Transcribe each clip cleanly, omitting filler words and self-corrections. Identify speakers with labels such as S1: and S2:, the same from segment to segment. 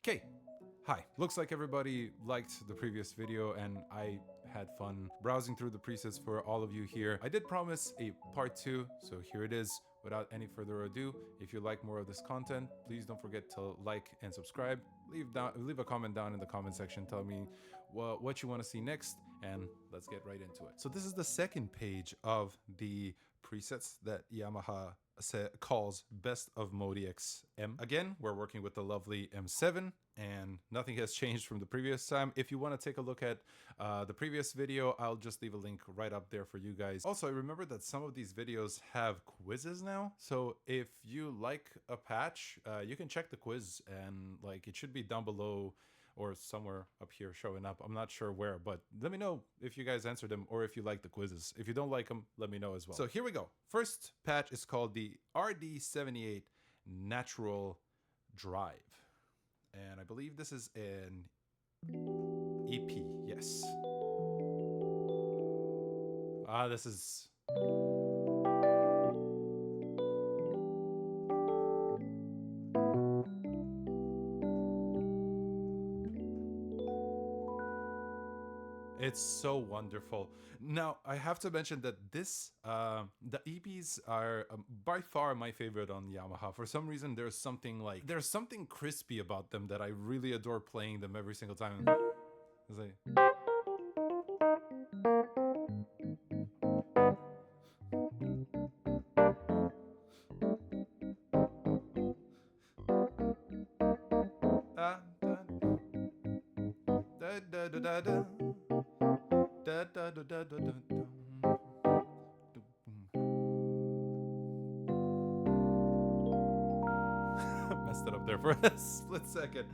S1: Okay, hi. Looks like everybody liked the previous video and I had fun browsing through the presets for all of you here. I did promise a part 2, so here it is. Without any further ado, if you like more of this content, please don't forget to like and subscribe. Leave a comment down in the comment section. Tell me what you want to see next, and let's get right into it. So this is the second page of the presets that Yamaha calls Best of MODX M. Again, we're working with the lovely M7, and nothing has changed from the previous time. If you want to take a look at the previous video, I'll just leave a link right up there for you guys. Also, I remember that some of these videos have quizzes now, so if you like a patch, you can check the quiz, and like it should be down below or somewhere up here showing up. I'm not sure where, but let me know if you guys answered them or if you like the quizzes. If you don't like them, let me know as well. So here we go. First patch is called the RD78 Natural Drive. And I believe this is an EP, yes. This is... It's so wonderful. Now, I have to mention that this, the EPs are by far my favorite on Yamaha. For some reason, there's something crispy about them that I really adore playing them every single time. It's like... Messed it up there for a split second,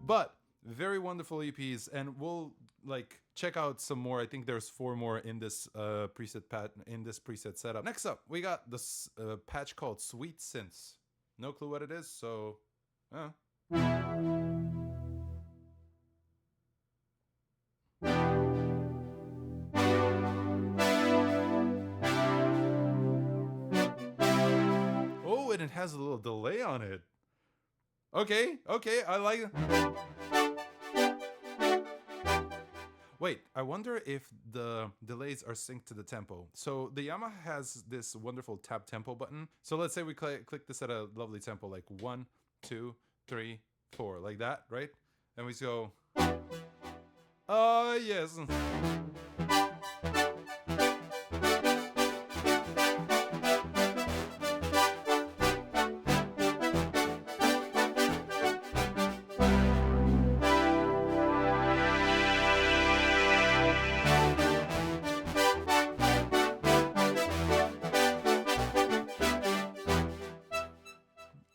S1: but very wonderful EPs, and we'll like check out some more. I think there's 4 more in this preset setup. Next up, we got this patch called Sweet Synths. No clue what it is, so oh, and it has a little delay on it. Okay, I like it. Wait, I wonder if the delays are synced to the tempo. So the Yamaha has this wonderful tap tempo button. So let's say we click this at a lovely tempo, like 1, 2, 3, 4, like that, right? And we go, yes.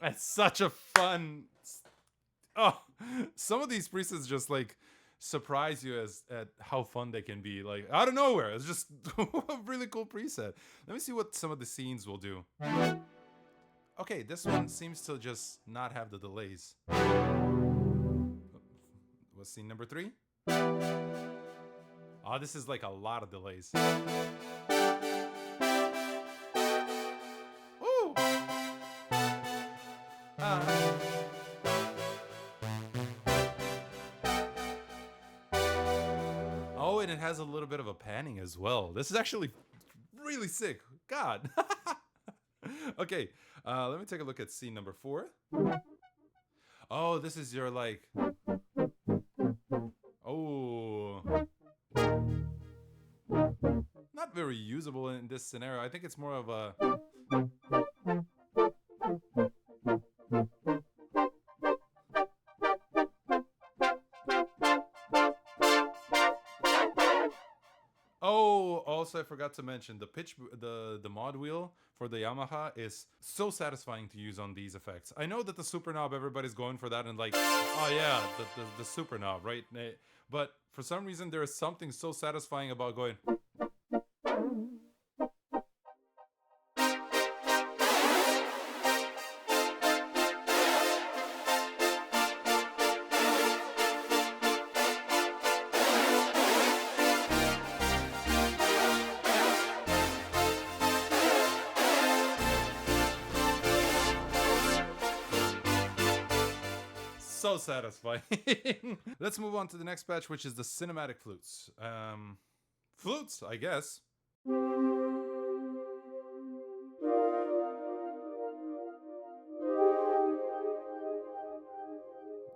S1: That's such a fun... Oh, some of these presets just like surprise you at how fun they can be, like out of nowhere. It's just a really cool preset. Let me see what some of the scenes will do. Okay, this one seems to just not have the delays. What's scene number 3? Oh, this is like a lot of delays. Ooh! Oh, and it has a little bit of a panning as well. This is actually really sick. God. Okay, let me take a look at scene number 4. Oh, this is your like... Oh. Not very usable in this scenario. I think it's more of a... Oh, also I forgot to mention the mod wheel for the Yamaha is so satisfying to use on these effects. I know that the super knob, everybody's going for that and like, oh yeah, the super knob, right? But for some reason there is something so satisfying about going... so so satisfying. Let's move on to the next patch, which is the cinematic flutes. Flutes, I guess.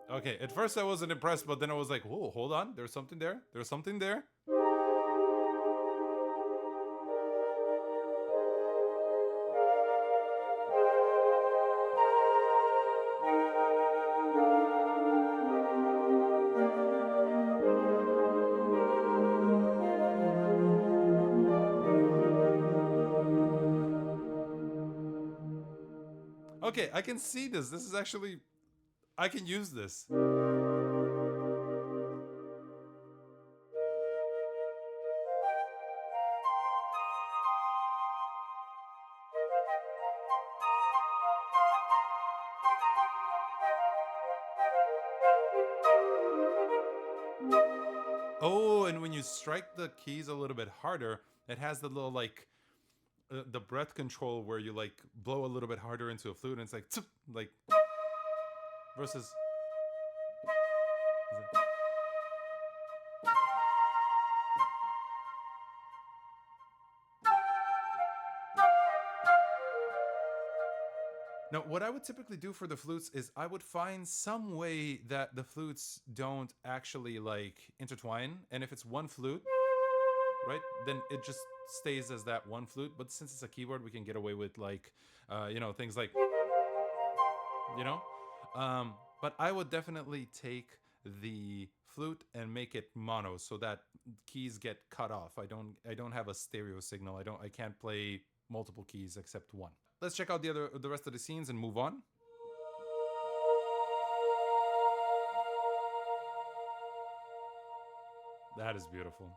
S1: Okay, at first I wasn't impressed, but then I was like, "Whoa, hold on, there's something there. There's something there." Okay, I can see this. This is actually... I can use this. Oh, and when you strike the keys a little bit harder, it has the little like the breath control where you like blow a little bit harder into a flute, and it's like tsup, like versus. Now, what I would typically do for the flutes is I would find some way that the flutes don't actually like intertwine, and if it's one flute, right, then it just stays as that one flute. But since it's a keyboard, we can get away with like, you know, things like, you know. But I would definitely take the flute and make it mono so that keys get cut off. I don't have a stereo signal. I can't play multiple keys except one. Let's check out the rest of the scenes and move on. That is beautiful.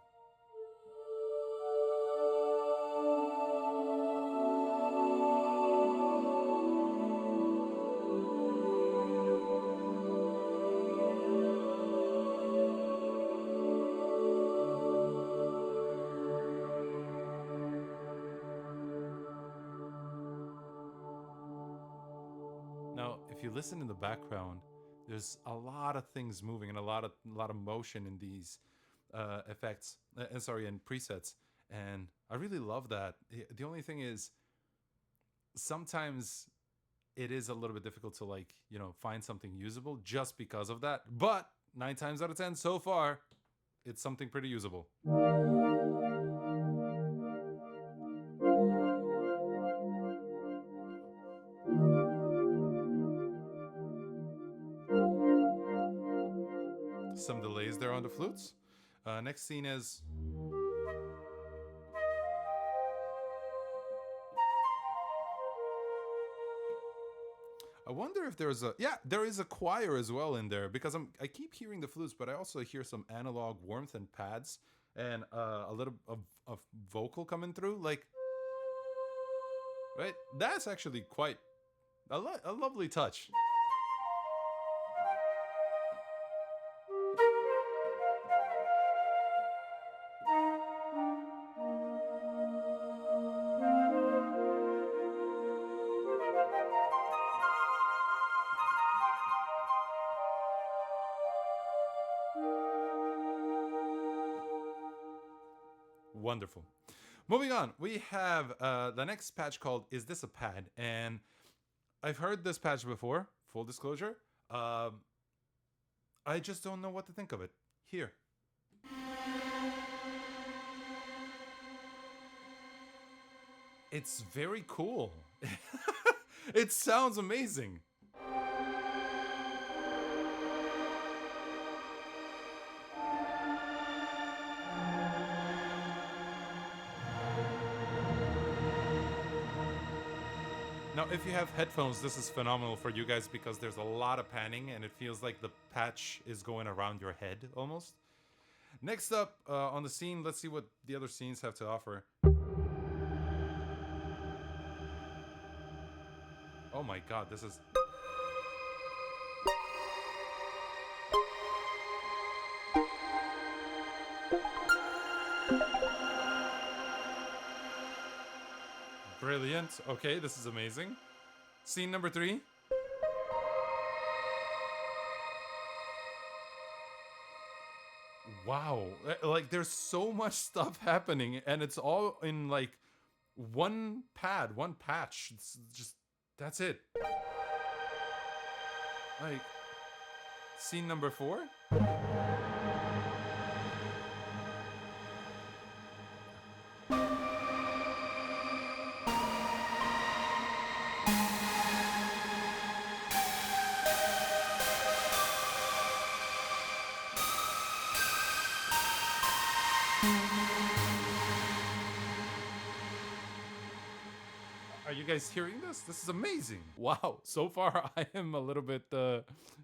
S1: Now, if you listen in the background, there's a lot of things moving and a lot of motion in these effects. Sorry, in presets, and I really love that. The only thing is, sometimes it is a little bit difficult to like, you know, find something usable just because of that. But 9 times out of 10 so far, it's something pretty usable. Some delays there on the flutes. Next scene is... I wonder if there's a... Yeah, there is a choir as well in there, because I keep hearing the flutes, but I also hear some analog warmth and pads and a little of vocal coming through. Like, right? That's actually quite a lovely touch. Wonderful. Moving on, we have the next patch called Is This a Pad? And I've heard this patch before, full disclosure. I just don't know what to think of it. Here. It's very cool. It sounds amazing. Now, if you have headphones, this is phenomenal for you guys because there's a lot of panning and it feels like the patch is going around your head almost. Next up on the scene, let's see what the other scenes have to offer. Oh my god, this is... Brilliant. Okay, this is amazing. Scene number 3. Wow, like there's so much stuff happening, and it's all in like one pad, one patch. It's just that's it. Like scene number 4. Are you guys hearing this? This is amazing. Wow. So far, I am a little bit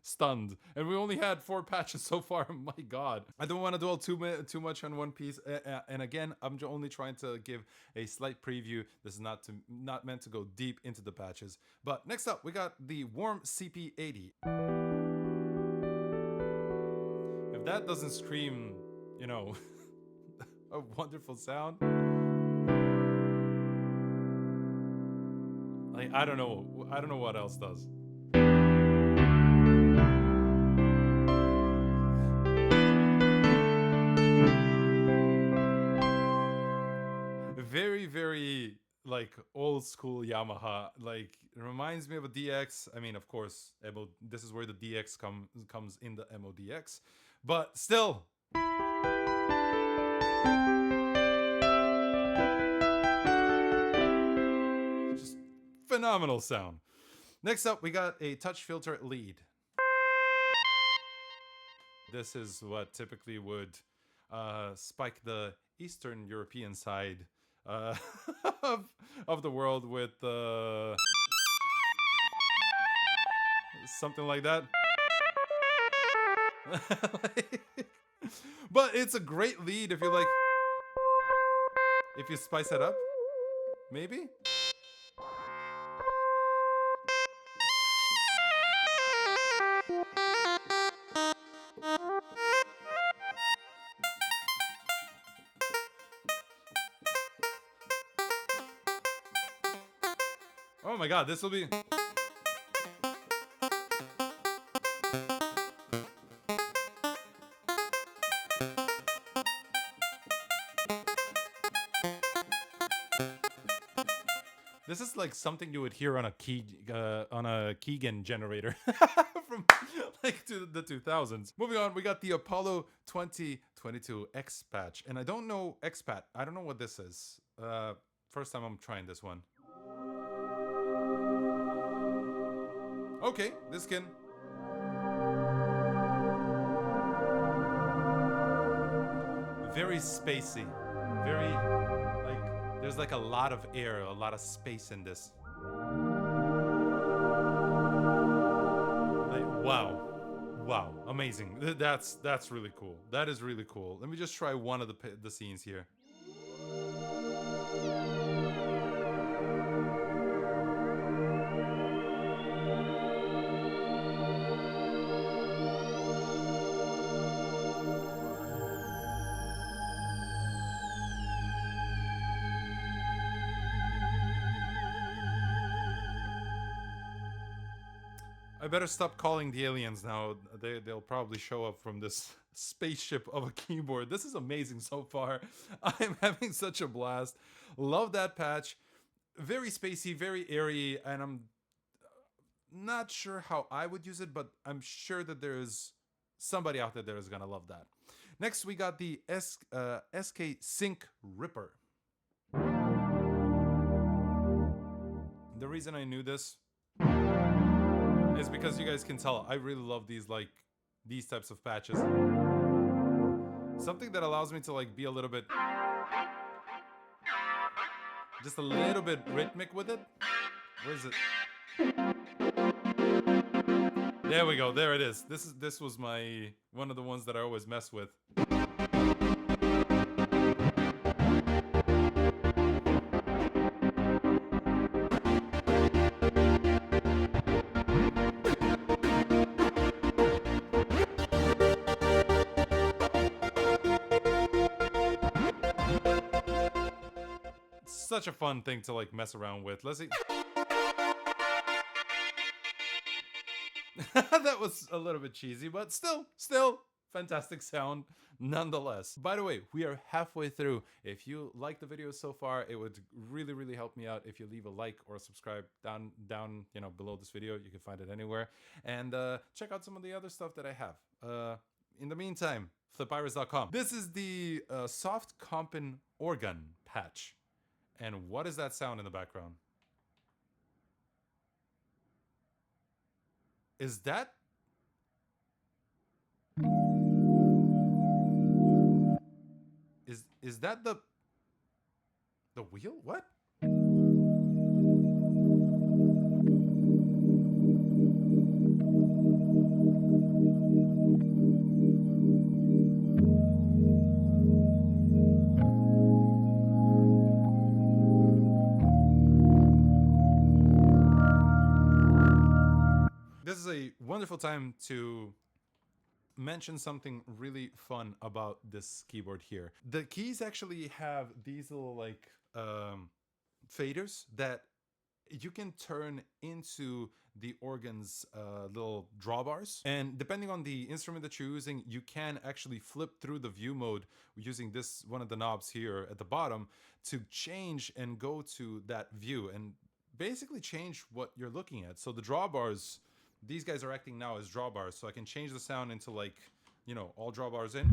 S1: stunned. And we only had 4 patches so far. My God. I don't want to dwell too much on one piece. And again, I'm only trying to give a slight preview. This is not meant to go deep into the patches. But next up, we got the Warm CP80. If that doesn't scream, you know, a wonderful sound. Like, I don't know what else does. Very, very like old school Yamaha. Like, it reminds me of a DX. I mean, of course, this is where the DX comes in the MODX, but still. Phenomenal sound. Next up, we got a touch filter lead. This is what typically would spike the Eastern European side of the world with something like that. But it's a great lead if you spice it up, maybe. Oh my God, this will be... This is like something you would hear on a Keegan generator from like the 2000s. Moving on, we got the Apollo 2022 X patch, and I don't know X-Pat. I don't know what this is. First time I'm trying this one. Okay, this can... Very spacey. Very, like, there's like a lot of air, a lot of space in this. Like, wow. Wow, amazing. That's really cool. That is really cool. Let me just try one of the scenes here. I better stop calling the aliens now. They'll probably show up from this spaceship of a keyboard. This is amazing so far. I'm having such a blast. Love that patch. Very spacey, very airy, and I'm not sure how I would use it, but I'm sure that there's somebody out there that is gonna love that. Next, we got the SK Sync Ripper. The reason I knew this is because you guys can tell I really love these types of patches. Something that allows me to like be a little bit, just a little bit rhythmic with it. Where is it? There we go. There it is. This was my one of the ones that I always mess with. Such a fun thing to like mess around with. Let's see. That was a little bit cheesy, but still fantastic sound nonetheless. By the way, we are halfway through. If you like the video so far, it would really, really help me out if you leave a like or subscribe down, you know, below this video. You can find it anywhere. And check out some of the other stuff that I have. In the meantime, flipiris.com. This is the soft compen organ patch. And what is that sound in the background? Is that... Is that the wheel? What? This is a wonderful time to mention something really fun about this keyboard here. The keys actually have these little like faders that you can turn into the organ's little drawbars, and depending on the instrument that you're using, you can actually flip through the view mode using this one of the knobs here at the bottom to change and go to that view and basically change what you're looking at. So the drawbars, these guys are acting now as drawbars, so I can change the sound into, like, you know, all drawbars in.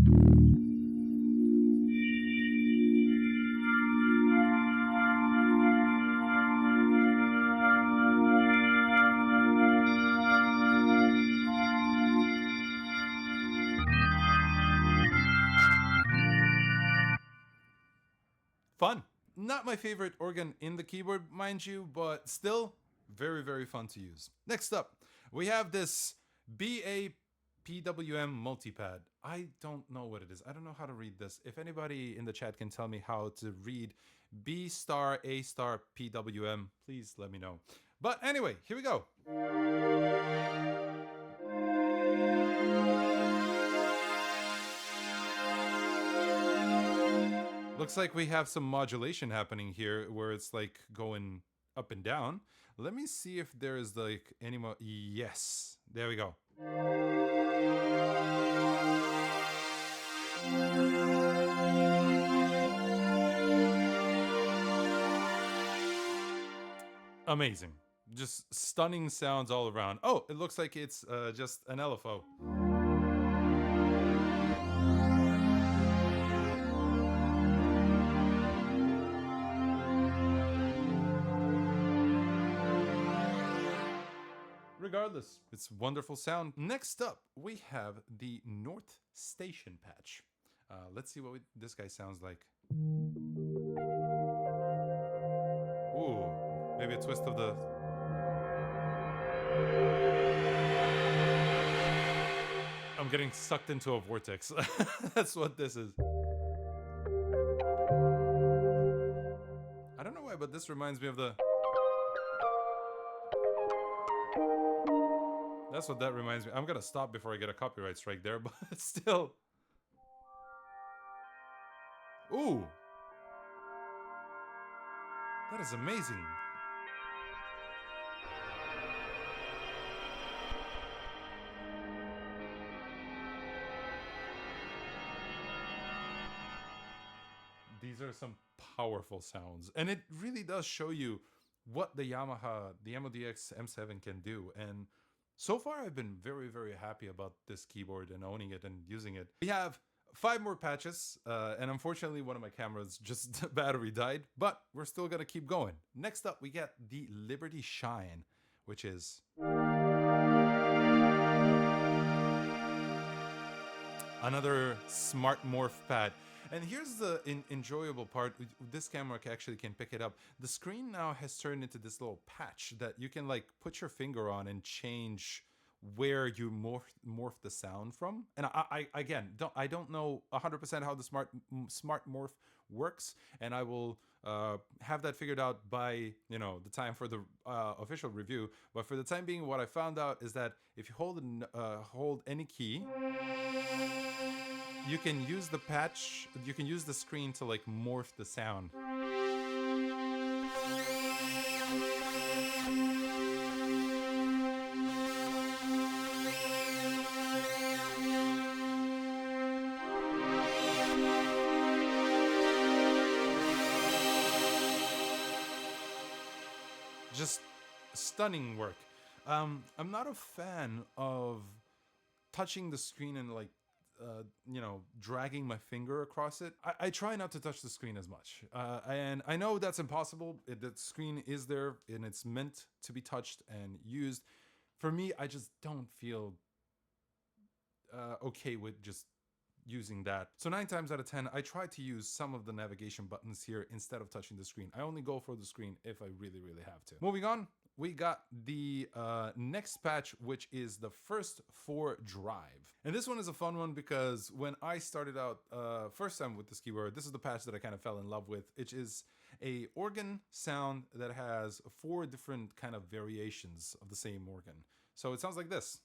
S1: Fun. Not my favorite organ in the keyboard, mind you, but still very, very fun to use. Next up, we have this BAPWM multipad. I don't know what it is. I don't know how to read this. If anybody in the chat can tell me how to read B star A star PWM, please let me know. But anyway, here we go. Looks like we have some modulation happening here where it's like going up and down. Let me see if there's like any more. Yes, there we go. Amazing. Just stunning sounds all around. Oh, it looks like it's just an LFO. Regardless, it's wonderful sound. Next up, we have the North Station patch. Let's see what this guy sounds like. Ooh, maybe a twist of the... I'm getting sucked into a vortex. That's what this is. I don't know why, but this reminds me of the... That's what that reminds me. I'm gonna stop before I get a copyright strike there, but still. Ooh. That is amazing. These are some powerful sounds. And it really does show you what the Yamaha, the MODX M7 can do. And so far, I've been very, very happy about this keyboard and owning it and using it. We have 5 more patches, and unfortunately, one of my cameras just the battery died, but we're still gonna keep going. Next up, we get the Liberty Shine, which is another smart morph pad. And here's the enjoyable part. This camera actually can pick it up. The screen now has turned into this little patch that you can like put your finger on and change where you morph the sound from. And I again, don't know 100% how the smart morph works, and I will have that figured out by, you know, the time for the official review. But for the time being, what I found out is that if you hold any key, you can use the patch, you can use the screen to like morph the sound. Just stunning work. I'm not a fan of touching the screen and like, you know, dragging my finger across it. I try not to touch the screen as much. And I know that's impossible. The screen is there and it's meant to be touched and used. For me, I just don't feel okay with just using that. So 9 times out of 10, I try to use some of the navigation buttons here instead of touching the screen. I only go for the screen if I really, really have to. Moving on, we got the next patch, which is the first for drive. And this one is a fun one because when I started out first time with this keyword, this is the patch that I kind of fell in love with, which is a organ sound that has 4 different kind of variations of the same organ. So it sounds like this.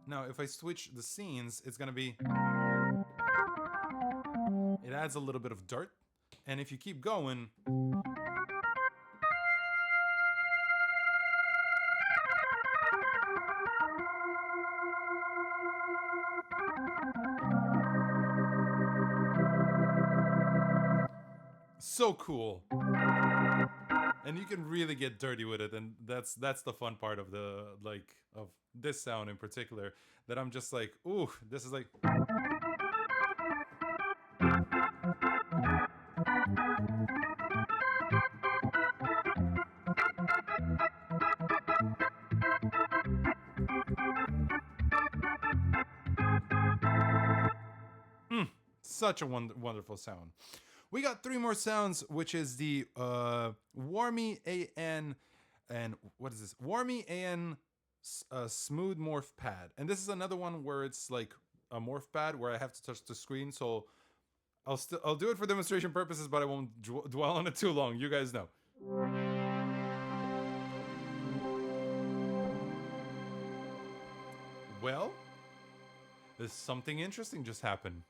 S1: Now, if I switch the scenes, it's gonna be, it adds a little bit of dirt. And if you keep going, so cool. And you can really get dirty with it, and that's the fun part of the, like, of this sound in particular, that I'm just like, ooh, this is like, such a wonderful sound. We got 3 more sounds, which is the Warmy AN, and what is this? Warmy AN smooth morph pad. And this is another one where it's like a morph pad where I have to touch the screen. So I'll do it for demonstration purposes, but I won't dwell on it too long. You guys know. Well, there's something interesting just happened.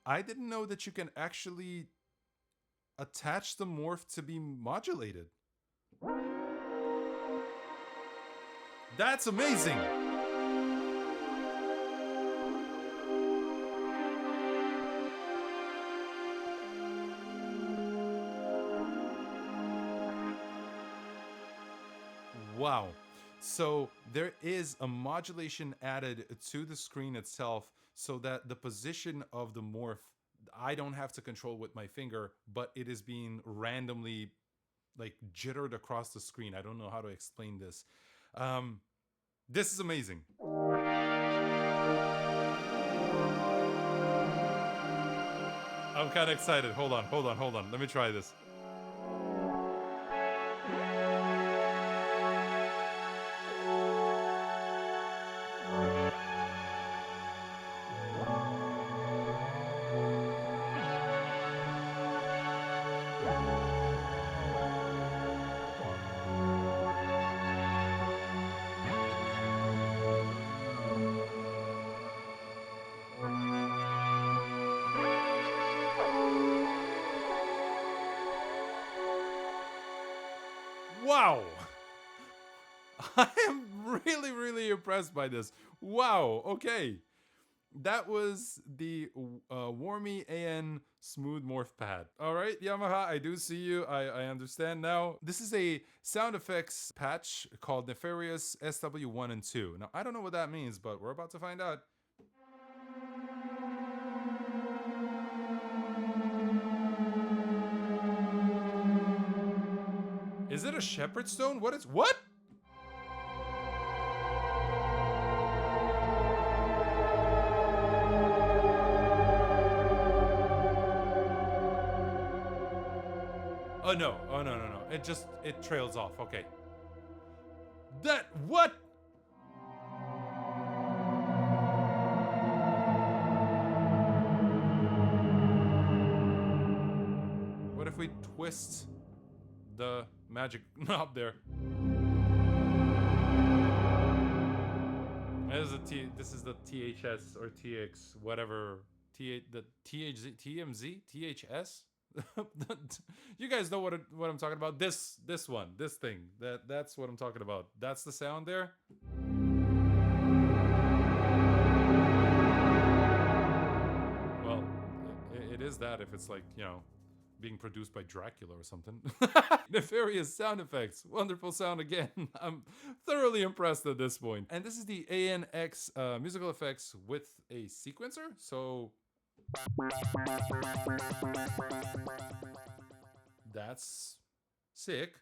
S1: I didn't know that you can actually attach the morph to be modulated. That's amazing! Wow. So there is a modulation added to the screen itself so that the position of the morph, I don't have to control with my finger, but it is being randomly like jittered across the screen. I don't know how to explain this. This is amazing. I'm kind of excited. Hold on. Let me try this. Wow! I am really impressed by this. Wow, okay. That was the Warmy AN Smooth Morph Pad. All right, Yamaha, I do see you. I understand now. This is a sound effects patch called Nefarious SW1 and 2. Now, I don't know what that means, but we're about to find out. Is it a shepherd stone? What? Oh no. It trails off. Okay. What? What if we twist the magic knob there? This is the THS or TX, whatever. The THZ, TMZ, THS? You guys know what I'm talking about. This one, this thing. That's what I'm talking about. That's the sound there. Well, it is that if it's like, you know, being produced by Dracula or something. Nefarious sound effects. Wonderful sound again. I'm thoroughly impressed at this point. And this is the ANX musical effects with a sequencer. So that's sick.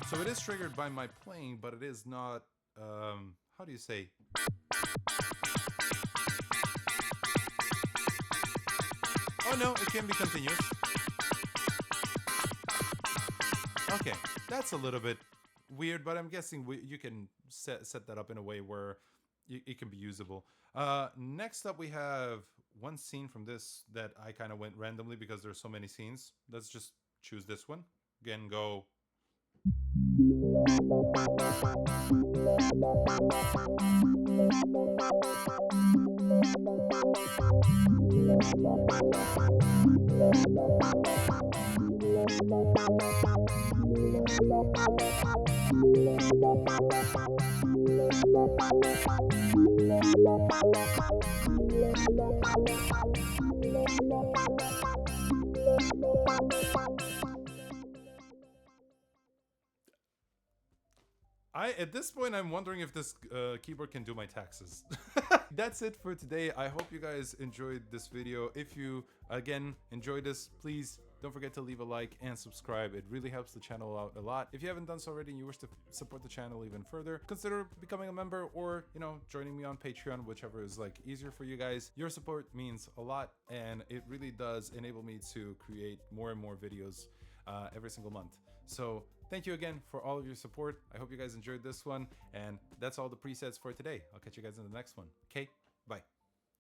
S1: So it is triggered by my playing, but it is not, how do you say? Oh no, it can be continuous. Okay, that's a little bit weird, but I'm guessing you can set that up in a way where it can be usable. Next up we have one scene from this that I kind of went randomly because there's so many scenes. Let's just choose this one. Again, go. At this point, I'm wondering if this keyboard can do my taxes. That's it for today. I hope you guys enjoyed this video. If you, again, enjoyed this, please don't forget to leave a like and subscribe. It really helps the channel out a lot. If you haven't done so already and you wish to support the channel even further, consider becoming a member or, you know, joining me on Patreon, whichever is like easier for you guys. Your support means a lot and it really does enable me to create more and more videos every single month. So thank you again for all of your support. I hope you guys enjoyed this one, and that's all the presets for today. I'll catch you guys in the next one. Okay, bye.